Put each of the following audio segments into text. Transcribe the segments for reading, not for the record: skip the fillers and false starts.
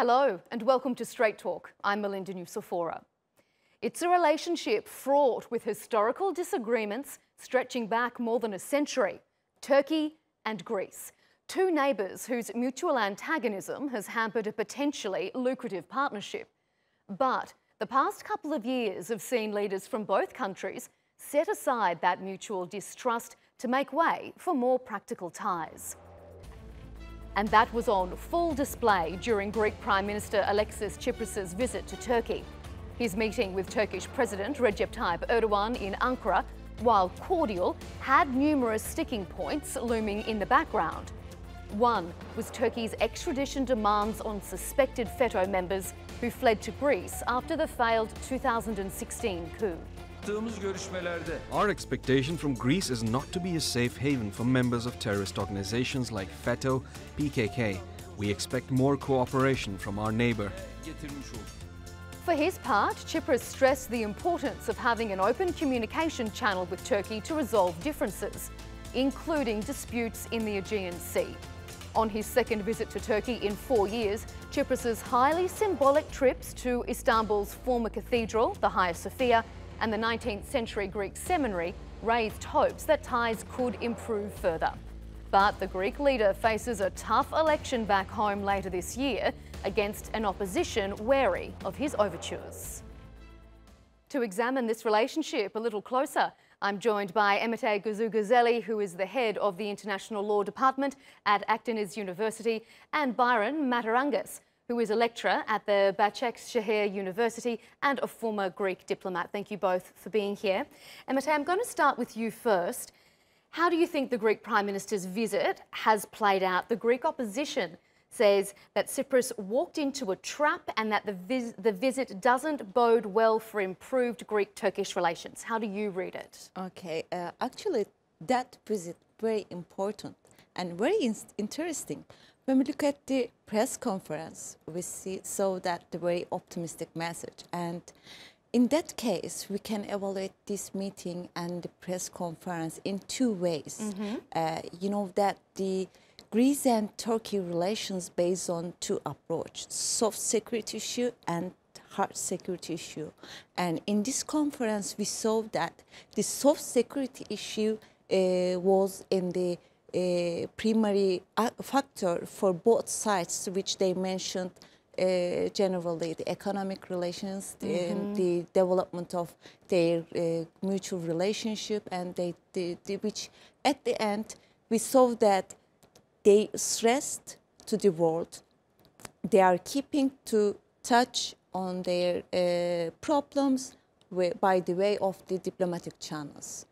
Hello and welcome to Straight Talk. I'm Melinda Nusofora. It's a relationship fraught with historical disagreements stretching back more than a century. Turkey and Greece, two neighbours whose mutual antagonism has hampered a potentially lucrative partnership. But the past couple of years have seen leaders from both countries set aside that mutual distrust to make way for more practical ties. And that was on full display during Greek Prime Minister Alexis Tsipras' visit to Turkey. His meeting with Turkish President Recep Tayyip Erdogan in Ankara, while cordial, had numerous sticking points looming in the background. One was Turkey's extradition demands on suspected FETO members who fled to Greece after the failed 2016 coup. Our expectation from Greece is not to be a safe haven for members of terrorist organizations like FETO, PKK. We expect more cooperation from our neighbor. For his part, Tsipras stressed the importance of having an open communication channel with Turkey to resolve differences, including disputes in the Aegean Sea. On his second visit to Turkey in 4 years, Tsipras' highly symbolic trips to Istanbul's former cathedral, the Hagia Sophia, and the 19th century Greek seminary raised hopes that ties could improve further. But the Greek leader faces a tough election back home later this year against an opposition wary of his overtures. To examine this relationship a little closer, I'm joined by Emete Guzeli, who is the head of the International Law Department at Akdeniz University, and Byron Matarangas, who is a lecturer at the Başakşehir University and a former Greek diplomat. Thank you both for being here. Emete, I'm going to start with you first. How do you think the Greek Prime Minister's visit has played out? The Greek opposition says that Tsipras walked into a trap and that the visit doesn't bode well for improved Greek-Turkish relations. How do you read it? Okay, actually that visit very important and very interesting. When we look at the press conference, we saw that the very optimistic message. And in that case, we can evaluate this meeting and the press conference in two ways. You know that the Greece and Turkey relations based on two approaches, soft security issue and hard security issue. And in this conference, we saw that the soft security issue was in the primary factor for both sides, which they mentioned generally, the economic relations, the development of their mutual relationship, and which at the end we saw that they stressed to the world they are keeping to touch on their problems by the way of the diplomatic channels.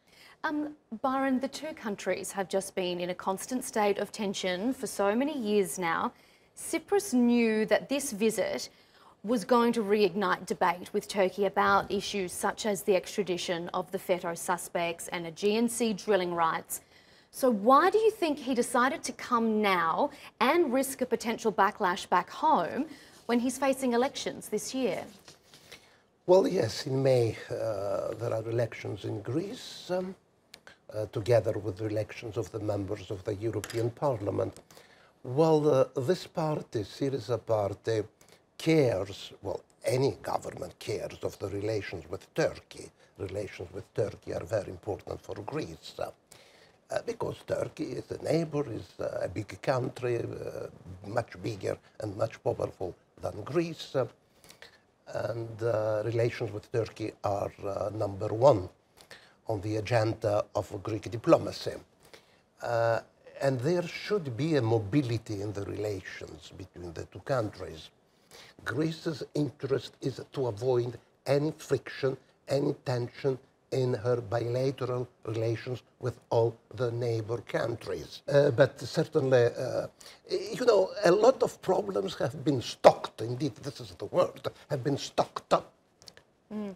Byron, the two countries have just been in a constant state of tension for so many years now. Tsipras knew that this visit was going to reignite debate with Turkey about issues such as the extradition of the FETO suspects and Aegean Sea drilling rights. So why do you think he decided to come now and risk a potential backlash back home when he's facing elections this year? Well, yes, in May there are elections in Greece, together with the elections of the members of the European Parliament. Well, this party, Syriza party, cares, well, any government cares of the relations with Turkey. Relations with Turkey are very important for Greece. Because Turkey is a neighbor, is a big country, much bigger and much powerful than Greece. And relations with Turkey are number one on the agenda of Greek diplomacy. And there should be a mobility in the relations between the two countries. Greece's interest is to avoid any friction, any tension in her bilateral relations with all the neighbor countries. But certainly, you know, a lot of problems have been stocked, indeed, this is the word, have been stocked up,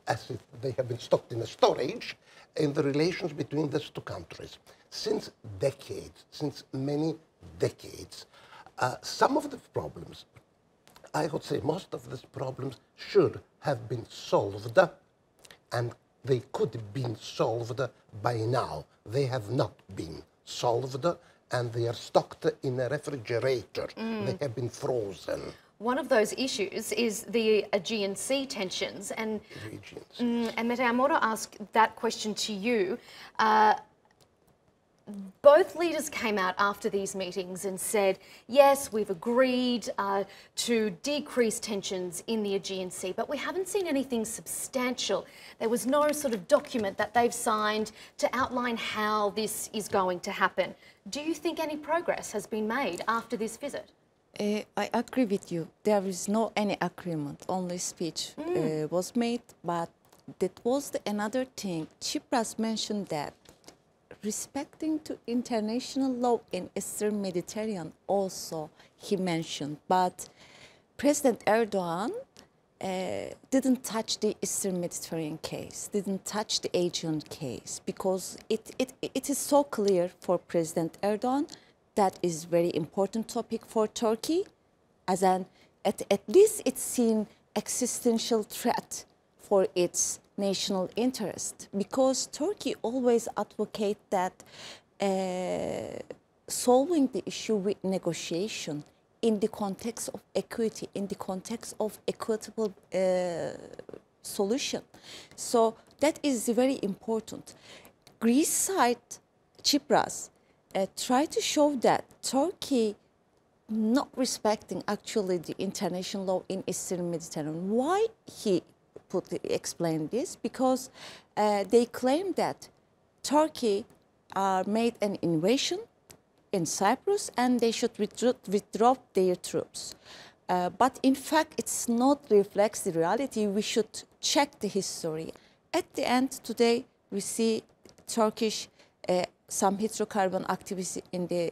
as if they have been stocked in a storage, in the relations between these two countries. Since decades, since many decades, some of the problems, I would say most of these problems should have been solved, and they could have been solved by now. They have not been solved, and they are stocked in a refrigerator. They have been frozen. One of those issues is the Aegean Sea tensions. And Mete, I want to ask that question to you. Both leaders came out after these meetings and said, yes, we've agreed to decrease tensions in the Aegean Sea, but we haven't seen anything substantial. There was no sort of document that they've signed to outline how this is going to happen. Do you think any progress has been made after this visit? I agree with you. There is no any agreement, only speech was made, but that was another thing. Tsipras mentioned that respecting to international law in Eastern Mediterranean also he mentioned, but President Erdogan didn't touch the Eastern Mediterranean case, didn't touch the Aegean case, because it is so clear for President Erdogan that is very important topic for Turkey, as an at least it's seen existential threat for its national interest, because Turkey always advocate that solving the issue with negotiation in the context of equity, in the context of equitable solution. So that is very important. Greece side, Tsipras, try to show that Turkey not respecting actually the international law in Eastern Mediterranean. Why he explained this? Because they claim that Turkey made an invasion in Cyprus and they should withdraw their troops. But in fact, it's not reflects the reality. We should check the history. At the end, today, we see Turkish some hydrocarbon activity in the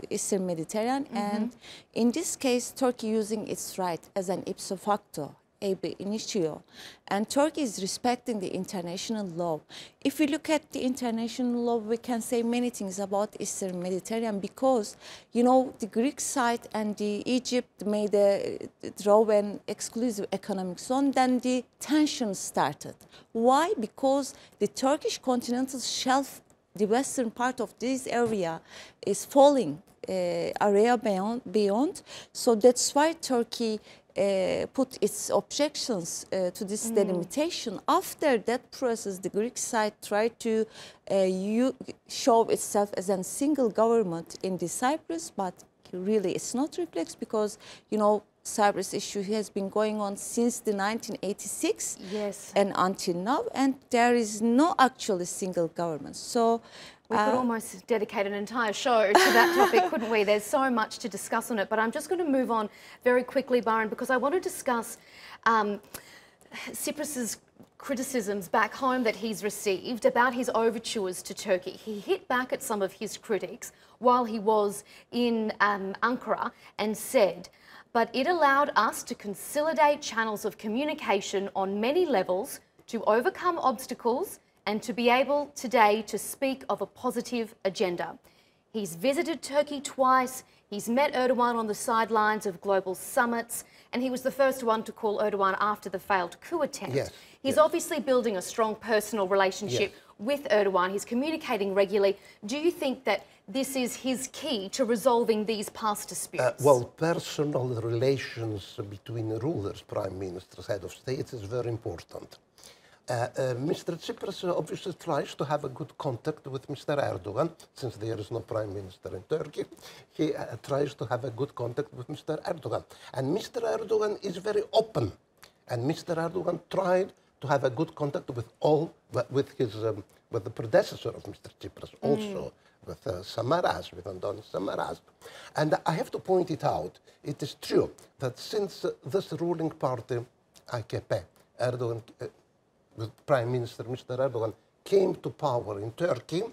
Eastern Mediterranean. And in this case, Turkey using its right as an ipso facto, ab initio, and Turkey is respecting the international law. If we look at the international law, we can say many things about Eastern Mediterranean, because, you know, the Greek side and the Egypt made a draw an exclusive economic zone, then the tension started. Why? Because the Turkish continental shelf, the western part of this area, is falling area beyond. So that's why Turkey put its objections to this delimitation. After that process, the Greek side tried to show itself as a single government in the Cyprus, but really it's not reflects, because, you know, Cyprus issue has been going on since the 1986 and until now, and there is no actually single government. So we could almost dedicate an entire show to that topic, couldn't we? There's so much to discuss on it, but I'm just going to move on very quickly, Baron, because I want to discuss Tsipras's criticisms back home that he's received about his overtures to Turkey. He hit back at some of his critics while he was in Ankara and said, but it allowed us to consolidate channels of communication on many levels to overcome obstacles and to be able today to speak of a positive agenda. He's visited Turkey twice, he's met Erdogan on the sidelines of global summits, and he was the first one to call Erdogan after the failed coup attempt. He's obviously building a strong personal relationship with Erdogan. He's communicating regularly. Do you think that this is his key to resolving these past disputes? Well, personal relations between rulers, prime ministers, head of states is very important. Mr. Tsipras obviously tries to have a good contact with Mr. Erdogan, since there is no prime minister in Turkey. He tries to have a good contact with Mr. Erdogan. And Mr. Erdogan is very open. And Mr. Erdogan tried to have a good contact with with the predecessor of Mr. Tsipras, also with Samaras, with Andoni Samaras. And I have to point it out, it is true that since this ruling party, AKP, Erdogan, with Prime Minister Mr. Erdogan, came to power in Turkey,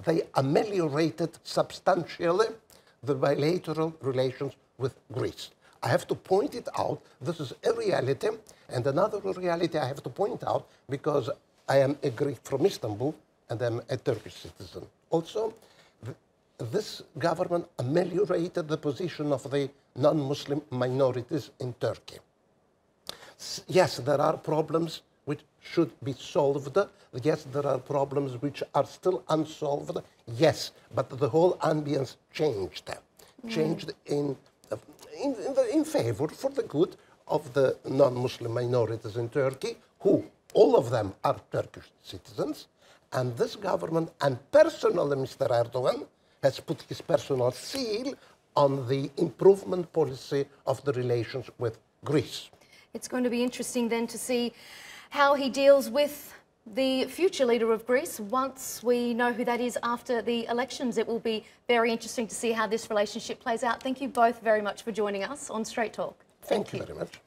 they ameliorated substantially the bilateral relations with Greece. I have to point it out. This is a reality. And another reality I have to point out, because I am a Greek from Istanbul and I'm a Turkish citizen. Also, this government ameliorated the position of the non-Muslim minorities in Turkey. Yes, there are problems which should be solved. Yes, there are problems which are still unsolved. Yes, but the whole ambience changed. Changed in in favor for the good of the non-Muslim minorities in Turkey, who all of them are Turkish citizens, and this government and personally Mr. Erdogan has put his personal seal on the improvement policy of the relations with Greece. It's going to be interesting then to see how he deals with the future leader of Greece once we know who that is after the elections. It will be very interesting to see how this relationship plays out. Thank you both very much for joining us on Straight Talk. Thank you very much.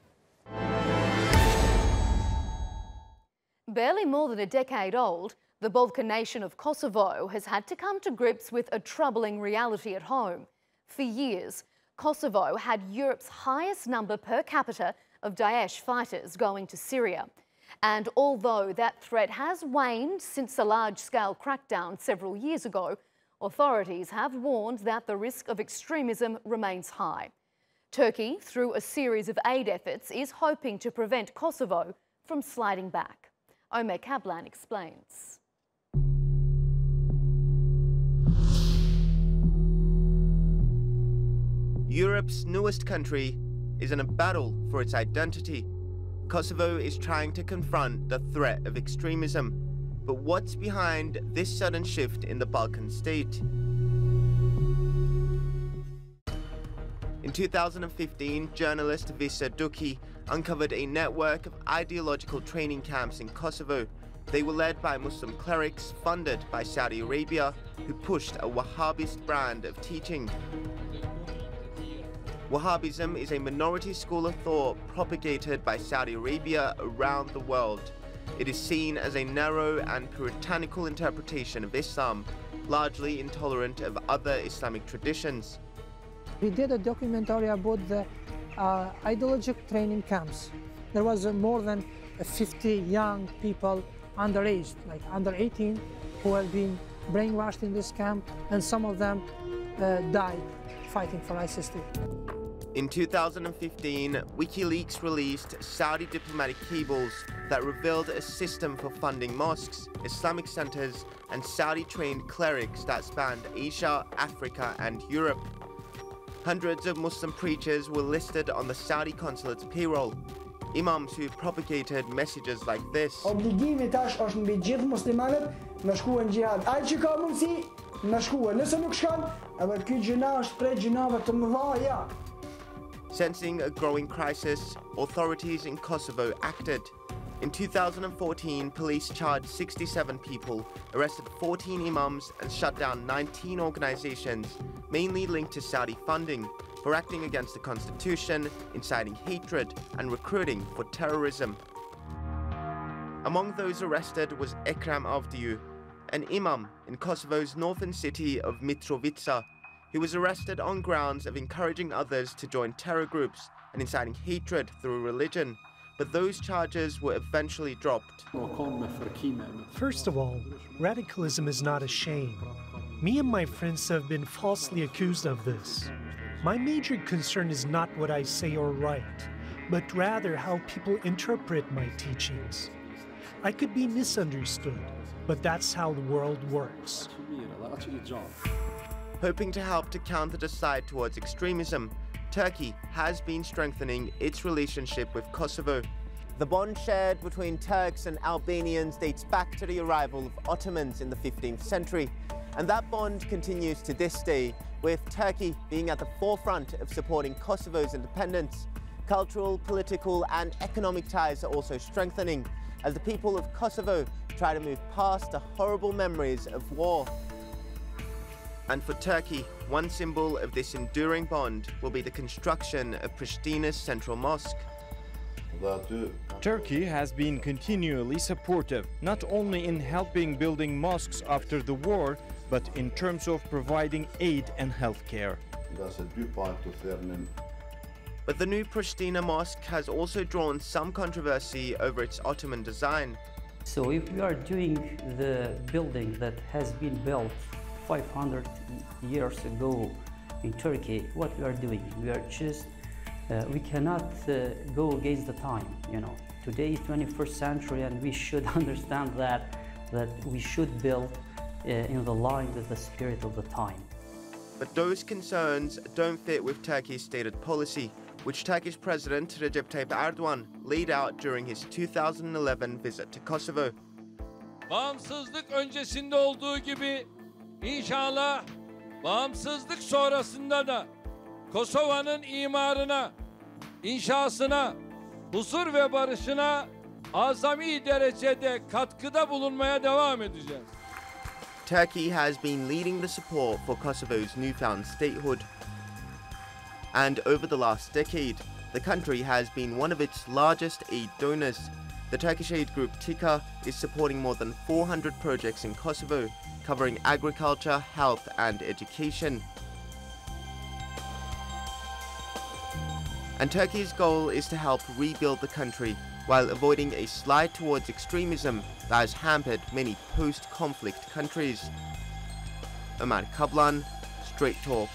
Barely more than a decade old, the Balkan nation of Kosovo has had to come to grips with a troubling reality at home. For years, Kosovo had Europe's highest number per capita of Daesh fighters going to Syria. And although that threat has waned since the large-scale crackdown several years ago, authorities have warned that the risk of extremism remains high. Turkey, through a series of aid efforts, is hoping to prevent Kosovo from sliding back. Omer Kablan explains. Europe's newest country is in a battle for its identity. Kosovo is trying to confront the threat of extremism. But what's behind this sudden shift in the Balkan state? In 2015, journalist Visa Duki uncovered a network of ideological training camps in Kosovo. They were led by Muslim clerics funded by Saudi Arabia, who pushed a Wahhabist brand of teaching. Wahhabism is a minority school of thought propagated by Saudi Arabia around the world. It is seen as a narrow and puritanical interpretation of Islam, largely intolerant of other Islamic traditions. We did a documentary about the ideological training camps. There was more than 50 young people underage, like under 18, who have been brainwashed in this camp, and some of them died fighting for ISIS too. In 2015, WikiLeaks released Saudi diplomatic cables that revealed a system for funding mosques, Islamic centers, and Saudi-trained clerics that spanned Asia, Africa, and Europe. Hundreds of Muslim preachers were listed on the Saudi consulate's payroll. Imams who propagated messages like this. Obligimi tash është mbi gjithë muslimanët me shkuën xhihad. Ai që ka mundësi me shkuën, nëse nuk shkon, edhe ky gjina është prej gjinave të mëdha. Sensing a growing crisis, authorities in Kosovo acted. In 2014, police charged 67 people, arrested 14 imams, and shut down 19 organizations, mainly linked to Saudi funding, for acting against the constitution, inciting hatred, and recruiting for terrorism. Among those arrested was Ekrem Avdiu, an imam in Kosovo's northern city of Mitrovica. He was arrested on grounds of encouraging others to join terror groups and inciting hatred through religion, but those charges were eventually dropped. First of all, radicalism is not a shame. Me and my friends have been falsely accused of this. My major concern is not what I say or write, but rather how people interpret my teachings. I could be misunderstood, but that's how the world works. Hoping to help to counter the slide towards extremism, Turkey has been strengthening its relationship with Kosovo. The bond shared between Turks and Albanians dates back to the arrival of Ottomans in the 15th century, and that bond continues to this day, with Turkey being at the forefront of supporting Kosovo's independence. Cultural, political, and economic ties are also strengthening as the people of Kosovo try to move past the horrible memories of war. And for Turkey, one symbol of this enduring bond will be the construction of Pristina's central mosque. Turkey has been continually supportive, not only in helping building mosques after the war, but in terms of providing aid and healthcare. But the new Pristina mosque has also drawn some controversy over its Ottoman design. So if we are doing the building that has been built 500 years ago in Turkey, what we are doing, we are just, we cannot go against the time, you know. Today is 21st century and we should understand that we should build in the line with the spirit of the time. but those concerns don't fit with Turkey's stated policy, which Turkish President Recep Tayyip Erdogan laid out during his 2011 visit to Kosovo. Bağımsızlık öncesinde olduğu gibi inşallah bağımsızlık sonrasında da Kosova'nın imarına, inşasına, huzur ve barışına azami derecede katkıda bulunmaya devam edeceğiz. Turkey has been leading the support for Kosovo's newfound statehood. And over the last decade, the country has been one of its largest aid donors. The Turkish aid group TİKA is supporting more than 400 projects in Kosovo, covering agriculture, health and education. And Turkey's goal is to help rebuild the country while avoiding a slide towards extremism that has hampered many post-conflict countries. Ömer Kablan, Straight Talk.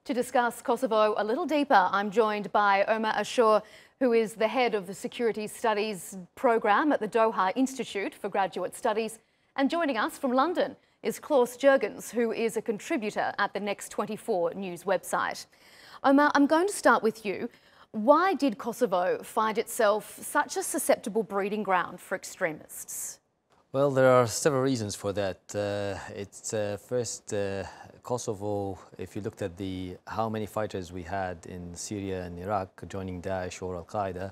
To discuss Kosovo a little deeper, I'm joined by Ömer Aşur, who is the head of the Security Studies program at the Doha Institute for Graduate Studies. And joining us from London is Klaus Jurgens, who is a contributor at the Next24 news website. Ömer, I'm going to start with you. Why did Kosovo find itself such a susceptible breeding ground for extremists? Well, there are several reasons for that. First, Kosovo, if you looked at how many fighters we had in Syria and Iraq joining Daesh or Al-Qaeda,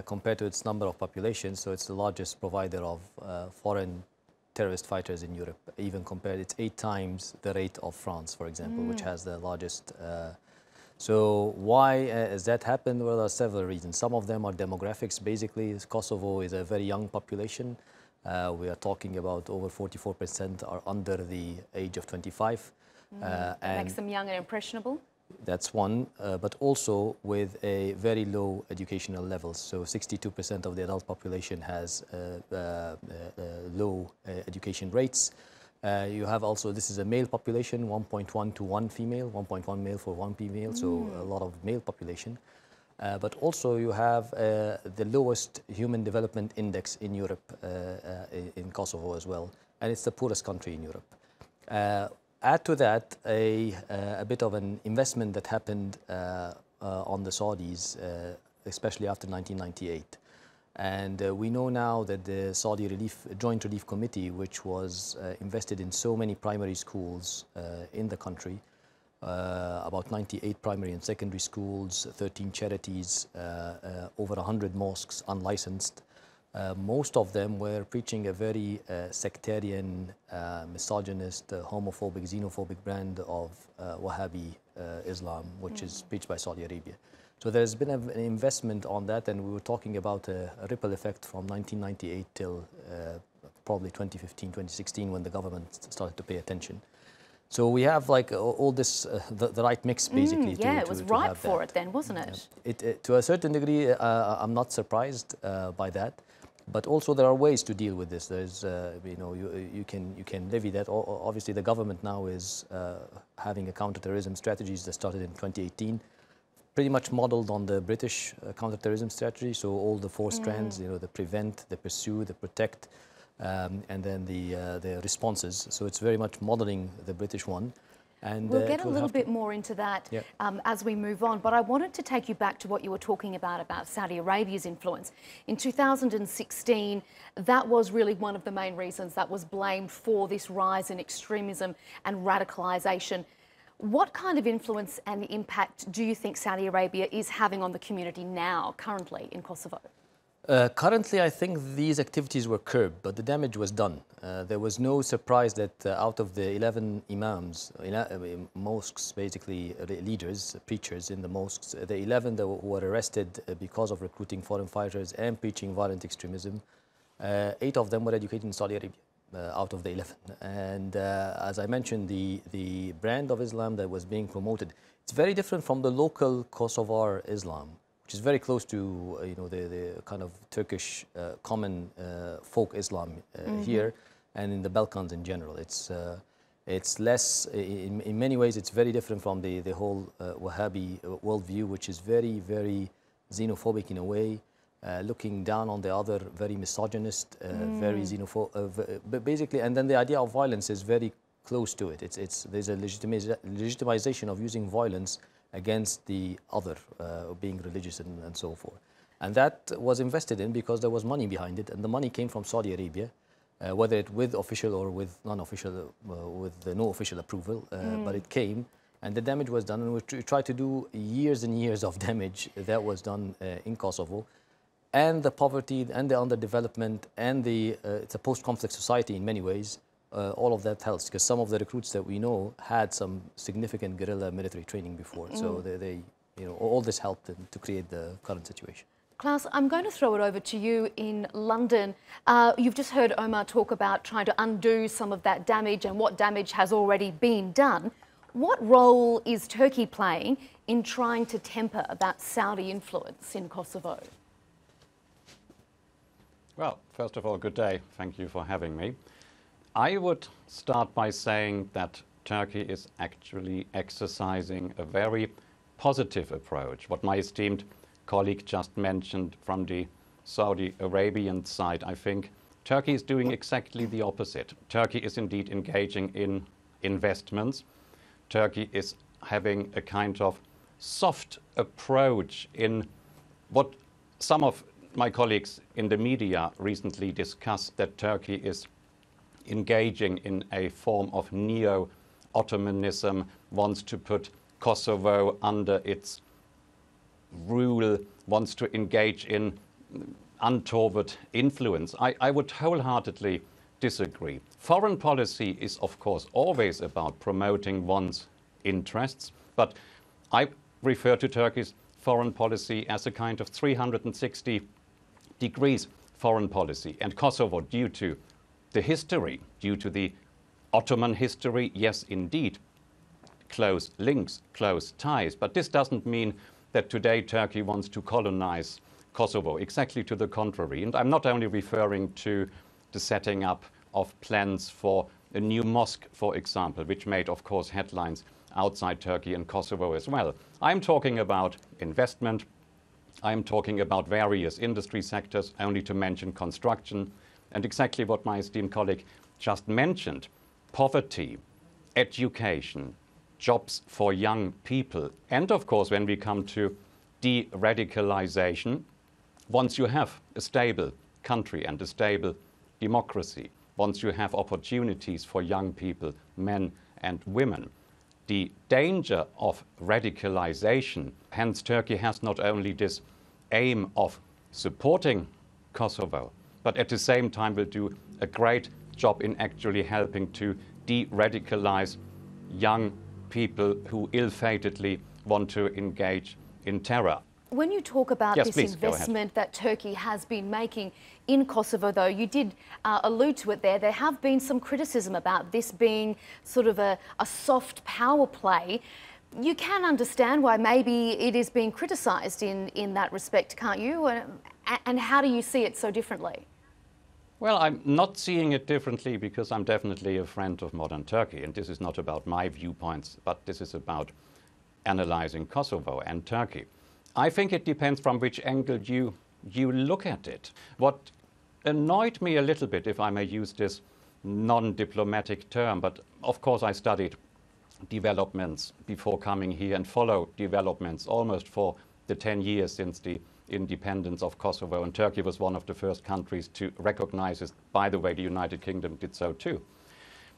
compared to its number of population, so it's the largest provider of foreign terrorist fighters in Europe. Even compared, it's 8 times the rate of France, for example, which has the largest. So why has that happened? Well, there are several reasons. Some of them are demographics. Basically, Kosovo is a very young population. We are talking about over 44% are under the age of 25. That makes them young and impressionable? That's one, but also with a very low educational levels. So 62% of the adult population has low education rates. You have also, this is a male population, 1.1 to 1 female, 1.1 male for 1 female, so a lot of male population. But also you have the lowest human development index in Europe, in Kosovo as well, and it's the poorest country in Europe. Add to that a bit of an investment that happened on the Saudis, especially after 1998. And we know now that the Saudi Joint Relief Committee, which was invested in so many primary schools in the country, about 98 primary and secondary schools, 13 charities, over 100 mosques unlicensed. Most of them were preaching a very sectarian, misogynist, homophobic, xenophobic brand of Wahhabi Islam, which is preached by Saudi Arabia. So there's been an investment on that, and we were talking about a ripple effect from 1998 till probably 2015, 2016, when the government started to pay attention. So we have like all this, the right mix basically. Yeah, it was ripe for it then, wasn't it? To a certain degree, I'm not surprised by that. But also there are ways to deal with this. There's, you can levy that. Obviously, the government now is having a counterterrorism strategies that started in 2018, pretty much modeled on the British counterterrorism strategy. So all the 4 strands, the prevent, the pursue, the protect, and then the responses. So it's very much modeling the British one. And we'll get a little bit more into that as we move on, but I wanted to take you back to what you were talking about Saudi Arabia's influence. In 2016, that was really one of the main reasons that was blamed for this rise in extremism and radicalisation. What kind of influence and impact do you think Saudi Arabia is having on the community now, currently, in Kosovo? Currently, I think these activities were curbed, but the damage was done. There was no surprise that out of the 11 imams, mosques, basically leaders, preachers in the mosques, the 11 that were arrested because of recruiting foreign fighters and preaching violent extremism, 8 of them were educated in Saudi Arabia. Out of the 11. And as I mentioned, the brand of Islam that was being promoted, it's very different from the local Kosovar Islam, which is very close to the kind of Turkish common folk Islam here and in the Balkans in general. It's less, in many ways, it's very different from the whole Wahhabi worldview, which is very, very xenophobic in a way. looking down on the other, very misogynist, very xenophobic, basically. And then the idea of violence is very close to it. There's a legitimization of using violence against the other, being religious and so forth. And that was invested in because there was money behind it, and the money came from Saudi Arabia, whether it with official or with non-official, with no official approval, but it came, and the damage was done, and we tried to do years and years of damage that was done in Kosovo, and the poverty and the underdevelopment and it's a post-conflict society in many ways. All of that helps because some of the recruits that we know had some significant guerrilla military training before, so they all this helped them to create the current situation. Klaus, I'm going to throw it over to you in London. You've just heard Omar talk about trying to undo some of that damage and what damage has already been done. What role is Turkey playing in trying to temper that Saudi influence in Kosovo? Well, first of all, good day. Thank you for having me. I would start by saying that Turkey is actually exercising a very positive approach. What my esteemed colleague just mentioned from the Saudi Arabian side, I think Turkey is doing exactly the opposite. Turkey is indeed engaging in investments. Turkey is having a kind of soft approach in what some of my colleagues in the media recently discussed, that Turkey is engaging in a form of neo-Ottomanism, wants to put Kosovo under its rule, wants to engage in untoward influence. I would wholeheartedly disagree. Foreign policy is, of course, always about promoting one's interests, but I refer to Turkey's foreign policy as a kind of 360 degrees foreign policy. And Kosovo, due to the history, due to the Ottoman history, yes, indeed, close links, close ties. But this doesn't mean that today Turkey wants to colonize Kosovo. Exactly to the contrary. And I'm not only referring to the setting up of plans for a new mosque, for example, which made, of course, headlines outside Turkey and Kosovo as well. I'm talking about investment. I'm talking about various industry sectors, only to mention construction, and exactly what my esteemed colleague just mentioned: poverty, education, jobs for young people. And of course, when we come to de-radicalization, once you have a stable country and a stable democracy, once you have opportunities for young people, men and women, the danger of radicalization, hence Turkey has not only this aim of supporting Kosovo, but at the same time will do a great job in actually helping to de-radicalize young people who ill-fatedly want to engage in terror. When you talk about yes, this please, investment that Turkey has been making in Kosovo, though, you did allude to it there. There have been some criticism about this being sort of a soft power play. You can understand why maybe it is being criticised in that respect, can't you? And how do you see it so differently? Well, I'm not seeing it differently because I'm definitely a friend of modern Turkey, and this is not about my viewpoints, but this is about analyzing Kosovo and Turkey. I think it depends from which angle you look at it. What annoyed me a little bit, if I may use this non-diplomatic term, but of course I studied developments before coming here and follow developments almost for the 10 years since the independence of Kosovo, and Turkey was one of the first countries to recognize it. By the way, the United Kingdom did so too.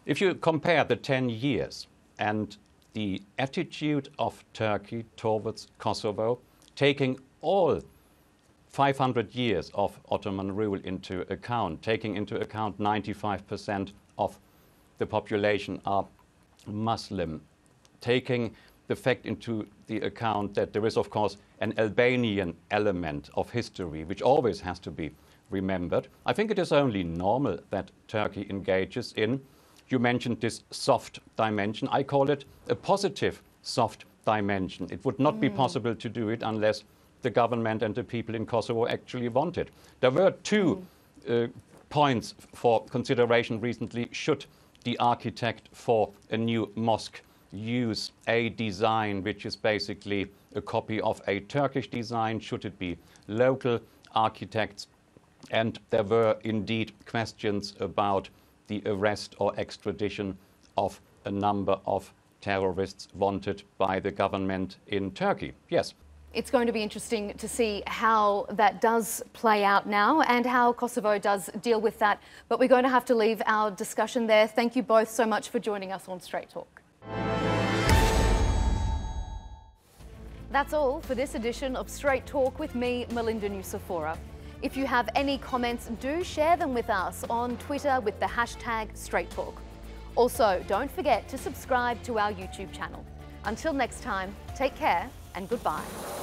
If you compare the 10 years and the attitude of Turkey towards Kosovo, taking all 500 years of Ottoman rule into account, taking into account 95% of the population are Muslim, taking the fact into the account that there is, of course, an Albanian element of history, which always has to be remembered, I think it is only normal that Turkey engages in, you mentioned this soft dimension, I call it a positive soft dimension. It would not be possible to do it unless the government and the people in Kosovo actually want it. There were two points for consideration recently. Should the architect for a new mosque use a design which is basically a copy of a Turkish design? Should it be local architects, and there were indeed questions about the arrest or extradition of a number of terrorists wanted by the government in Turkey. Yes. It's going to be interesting to see how that does play out now and how Kosovo does deal with that. But we're going to have to leave our discussion there. Thank you both so much for joining us on Straight Talk. That's all for this edition of Straight Talk with me, Melinda Nusafora. If you have any comments, do share them with us on Twitter with the hashtag Straight Talk. Also, don't forget to subscribe to our YouTube channel. Until next time, take care and goodbye.